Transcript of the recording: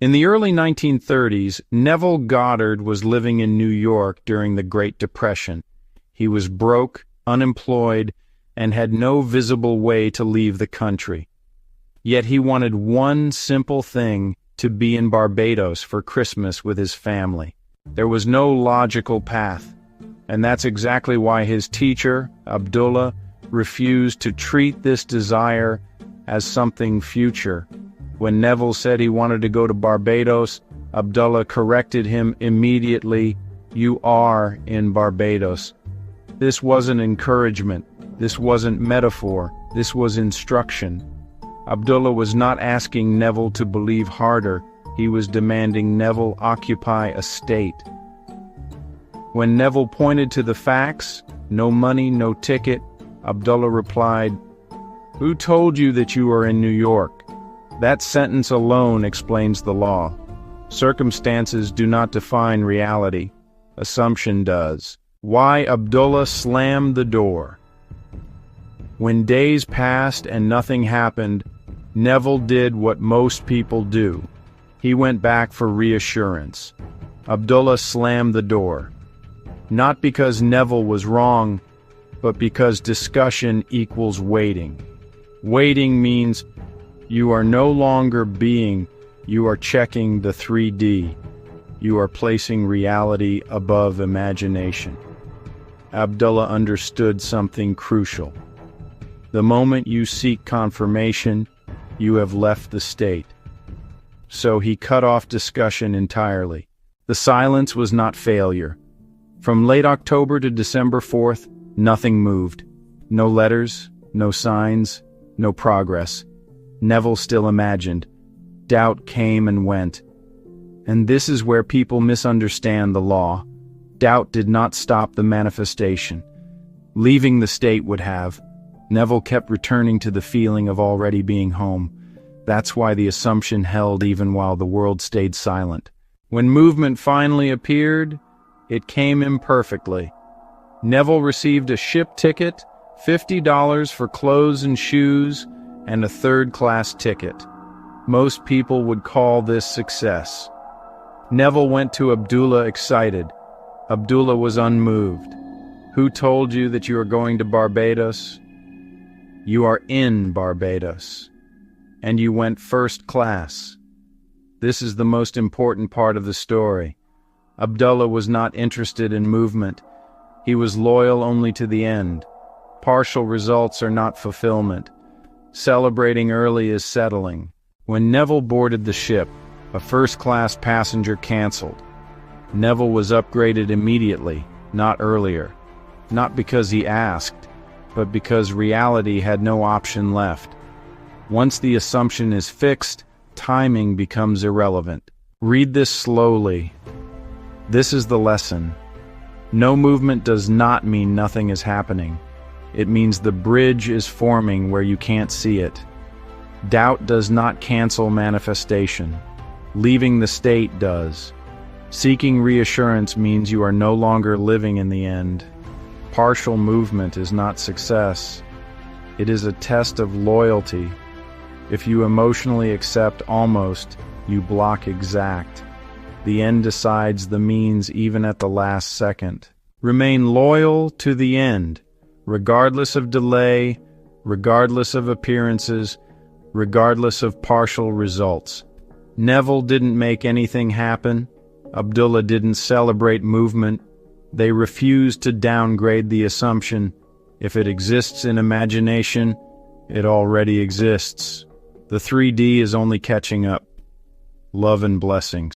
In the early 1930s, Neville Goddard was living in New York during the Great Depression. He was broke, unemployed, and had no visible way to leave the country. Yet he wanted one simple thing: to be in Barbados for Christmas with his family. There was no logical path, and that's exactly why his teacher, Abdullah, refused to treat this desire as something future. When Neville said he wanted to go to Barbados, Abdullah corrected him immediately. "You are in Barbados." This wasn't encouragement. This wasn't metaphor. This was instruction. Abdullah was not asking Neville to believe harder. He was demanding Neville occupy a state. When Neville pointed to the facts, no money, no ticket, Abdullah replied, "Who told you that you are in New York?" That sentence alone explains the law. Circumstances do not define reality. Assumption does. Why Abdullah slammed the door. When days passed and nothing happened, Neville did what most people do. He went back for reassurance. Abdullah slammed the door. Not because Neville was wrong, but because discussion equals waiting. Waiting means you are no longer being, you are checking the 3D. You are placing reality above imagination. Abdullah understood something crucial. The moment you seek confirmation, you have left the state. So he cut off discussion entirely. The silence was not failure. From late October to December 4th, nothing moved. No letters, no signs, no progress. Neville still imagined. Doubt came and went. And this is where people misunderstand the law. Doubt did not stop the manifestation. Leaving the state would have. Neville kept returning to the feeling of already being home. That's why the assumption held even while the world stayed silent. When movement finally appeared, it came imperfectly. Neville received a ship ticket, $50 for clothes and shoes, and a third-class ticket. Most people would call this success. Neville went to Abdullah excited. Abdullah was unmoved. "Who told you that you are going to Barbados?" "You are in Barbados. And you went first class." This is the most important part of the story. Abdullah was not interested in movement. He was loyal only to the end. Partial results are not fulfillment. Celebrating early is settling. When Neville boarded the ship, a first-class passenger canceled. Neville was upgraded immediately, not earlier. Not because he asked, but because reality had no option left. Once the assumption is fixed, timing becomes irrelevant. Read this slowly. This is the lesson. No movement does not mean nothing is happening. It means the bridge is forming where you can't see it. Doubt does not cancel manifestation. Leaving the state does. Seeking reassurance means you are no longer living in the end. Partial movement is not success. It is a test of loyalty. If you emotionally accept almost, you block exact. The end decides the means even at the last second. Remain loyal to the end, regardless of delay, regardless of appearances, regardless of partial results. Neville didn't make anything happen. Abdullah didn't celebrate movement. They refused to downgrade the assumption. If it exists in imagination, it already exists. The 3D is only catching up. Love and blessings.